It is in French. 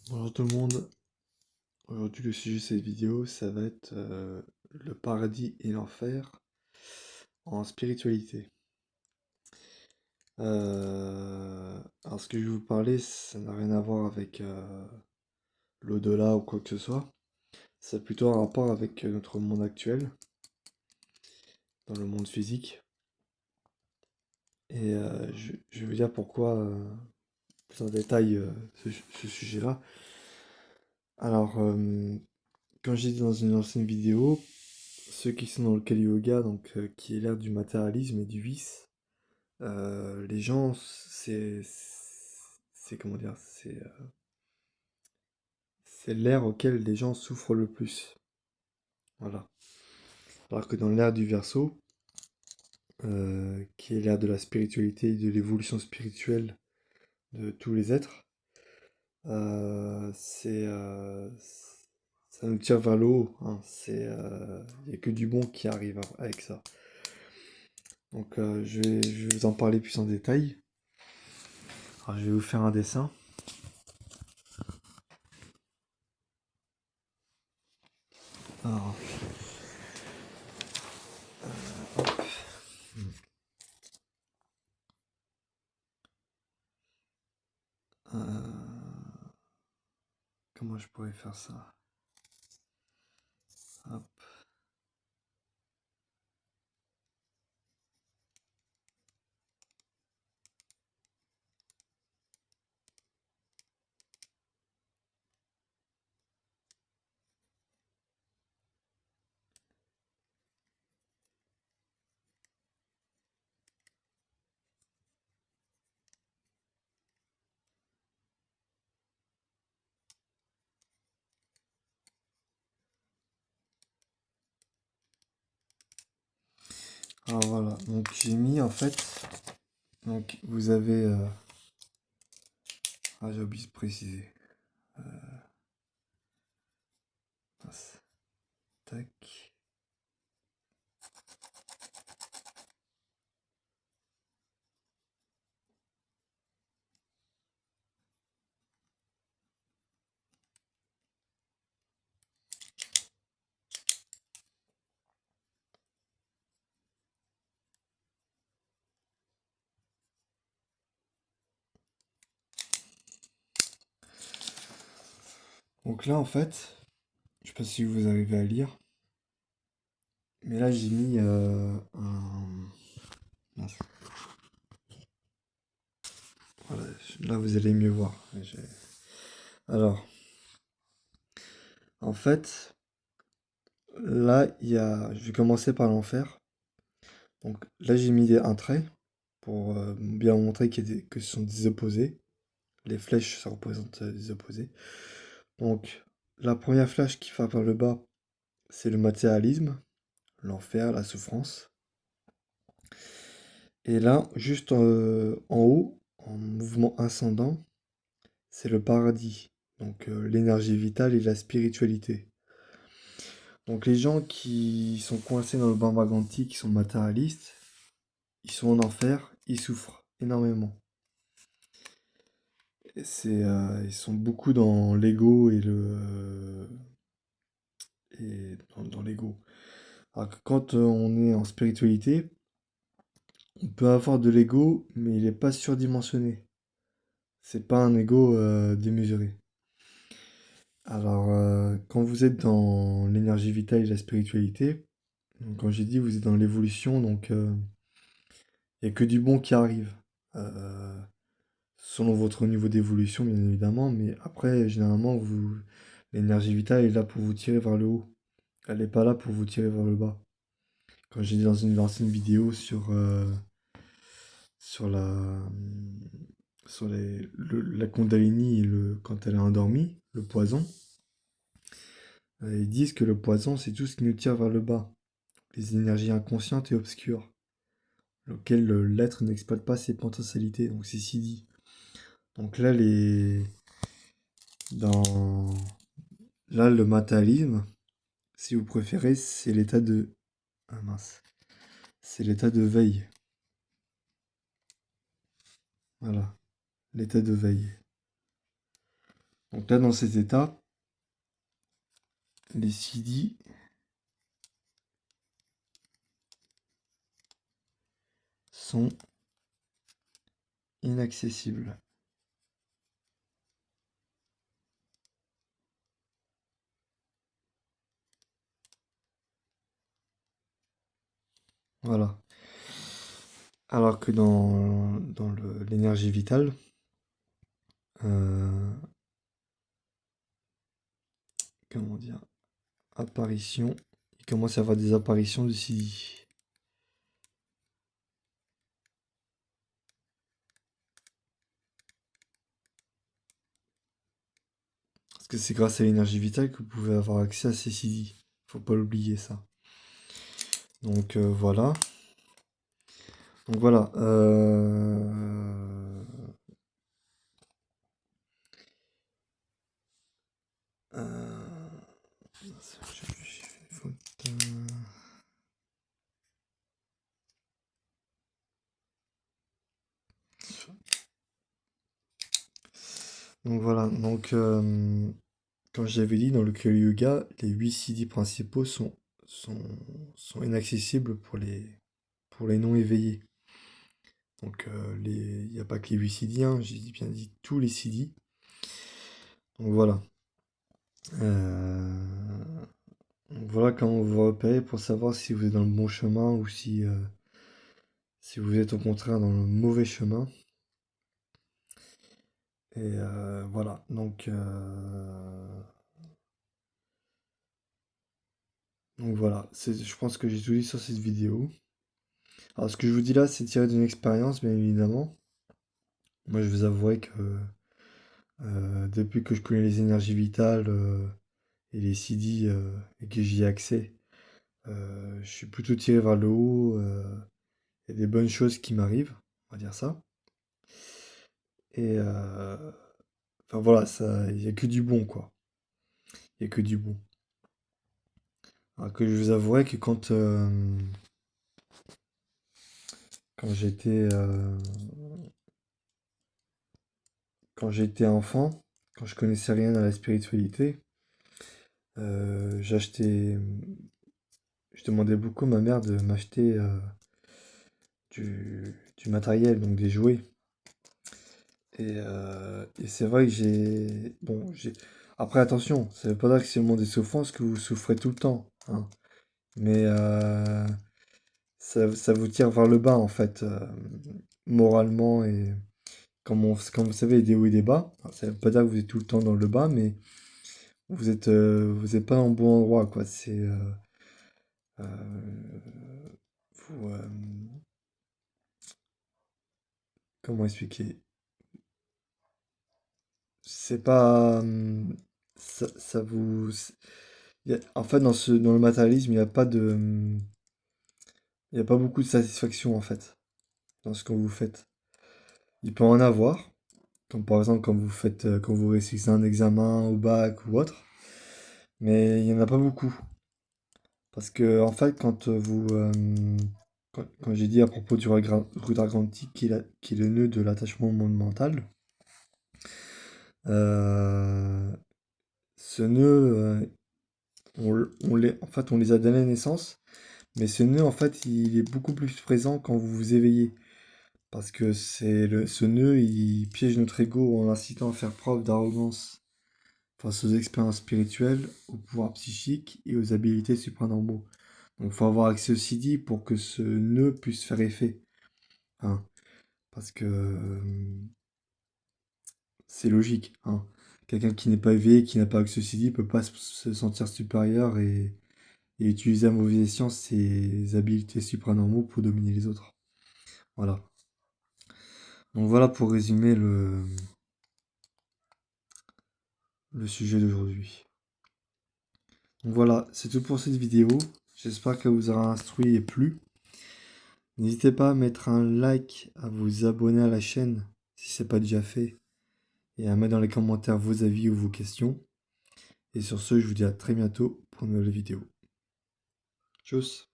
Bonjour tout le monde, aujourd'hui le sujet de cette vidéo ça va être le paradis et l'enfer en spiritualité. Alors ce que je vais vous parler ça n'a rien à voir avec l'au-delà ou quoi que ce soit, c'est plutôt un rapport avec notre monde actuel, dans le monde physique. Et je vais vous dire pourquoi plus en détail ce sujet-là. Alors comme j'ai dit dans une ancienne vidéo, ceux qui sont dans le Kali Yoga, donc qui est l'ère du matérialisme et du vice, les gens, c'est comment dire, c'est l'ère auquel les gens souffrent le plus. Voilà. Alors que dans l'ère du Verseau, qui est l'ère de la spiritualité et de l'évolution spirituelle de tous les êtres, euh, c'est, euh, ça nous tire vers le haut, hein. Il n'y a que du bon qui arrive avec ça. Donc je vais vous en parler plus en détail. Alors, je vais vous faire un dessin. Alors, hop. Euh, comment je pourrais faire ça? Hop. Alors voilà, donc j'ai mis en fait, donc vous avez, ah j'ai oublié de préciser, mince. Tac. Donc là en fait, je sais pas si vous arrivez à lire, mais là j'ai mis mince. Voilà, là vous allez mieux voir. Alors, en fait, là je vais commencer par l'enfer. Donc là j'ai mis un trait pour bien montrer que ce sont des opposés. Les flèches ça représente des opposés. Donc la première flèche qui va vers le bas, c'est le matérialisme, l'enfer, la souffrance. Et là, juste en haut, en mouvement ascendant, c'est le paradis. Donc l'énergie vitale et la spiritualité. Donc les gens qui sont coincés dans le bas Vaganti, qui sont matérialistes, ils sont en enfer, ils souffrent énormément. Ils sont beaucoup dans l'ego et dans l'ego. Alors que quand on est en spiritualité, on peut avoir de l'ego, mais il n'est pas surdimensionné. C'est pas un ego démesuré. Alors, quand vous êtes dans l'énergie vitale et la spiritualité, donc, comme j'ai dit, vous êtes dans l'évolution, donc il n'y a que du bon qui arrive. Euh, Selon votre niveau d'évolution, bien évidemment, mais après, généralement, l'énergie vitale est là pour vous tirer vers le haut. Elle n'est pas là pour vous tirer vers le bas. Quand j'ai dit dans une ancienne vidéo sur la Kundalini quand elle est endormie, le poison, ils disent que le poison, c'est tout ce qui nous tire vers le bas. Les énergies inconscientes et obscures, auxquelles l'être n'exploite pas ses potentialités. Donc c'est si dit. Donc dans, là, le matérialisme, si vous préférez, c'est l'état de, ah mince, c'est l'état de veille. Voilà, l'état de veille. Donc là, dans cet état, les CD sont inaccessibles. Voilà. Alors que dans l'énergie vitale, euh, comment dire, apparition, il commence à y avoir des apparitions de CD. Parce que c'est grâce à l'énergie vitale que vous pouvez avoir accès à ces CD. Faut pas l'oublier ça. Donc voilà. Donc voilà. Euh, Donc voilà. Donc comme j'avais dit dans le Kriya Yoga, les 8 CD principaux sont, sont inaccessibles pour les non éveillés. Donc il n'y a pas que les 8 CD, hein, j'ai bien dit tous les CD. Donc voilà. Donc voilà comment vous repérez pour savoir si vous êtes dans le bon chemin ou si vous êtes au contraire dans le mauvais chemin. Et voilà. Donc voilà. Je pense que j'ai tout dit sur cette vidéo. Alors ce que je vous dis là, c'est tiré d'une expérience, bien évidemment. Moi, je vous avouerai que depuis que je connais les énergies vitales et les CD et que j'y ai accès, je suis plutôt tiré vers le haut. Il y a des bonnes choses qui m'arrivent, on va dire ça. Et enfin voilà, ça, il n'y a que du bon, quoi. Il n'y a que du bon. Alors que je vous avouerai que quand quand j'étais enfant, quand je connaissais rien à la spiritualité, j'achetais, je demandais beaucoup à ma mère de m'acheter du matériel, donc des jouets. Et c'est vrai que Après, attention, ça veut pas dire que c'est le monde des souffrances que vous souffrez tout le temps, hein. Mais ça vous tire vers le bas, en fait, moralement. Et comme vous savez, il y a des hauts et des bas. Alors, ça veut pas dire que vous êtes tout le temps dans le bas, mais vous êtes pas dans le bon endroit, quoi. Euh, vous, comment expliquer? C'est pas, ça vous, en fait, dans le matérialisme, il y a pas beaucoup de satisfaction, en fait, dans ce que vous faites. Il peut en avoir, comme par exemple quand vous réussissez un examen au bac ou autre, mais il y en a pas beaucoup. Parce que, en fait, quand j'ai dit à propos du Rudra Granthi, qui est le nœud de l'attachement au monde mental, euh, ce nœud, en fait, on les a dès la naissance, mais ce nœud, en fait, il est beaucoup plus présent quand vous vous éveillez. Parce que ce nœud, il piège notre ego en l'incitant à faire preuve d'arrogance face aux expériences spirituelles, au pouvoir psychique et aux habilités supranormaux. Donc, il faut avoir accès au CD pour que ce nœud puisse faire effet, hein. Parce que c'est logique, hein. Quelqu'un qui n'est pas éveillé, qui n'a pas accès au CD, peut pas se sentir supérieur et utiliser à mauvais escient ses habilités supranormaux pour dominer les autres. Voilà. Donc voilà pour résumer le sujet d'aujourd'hui. Donc voilà, c'est tout pour cette vidéo. J'espère qu'elle vous aura instruit et plu. N'hésitez pas à mettre un like, à vous abonner à la chaîne si ce n'est pas déjà fait, et à mettre dans les commentaires vos avis ou vos questions. Et sur ce, je vous dis à très bientôt pour une nouvelle vidéo. Tchuss!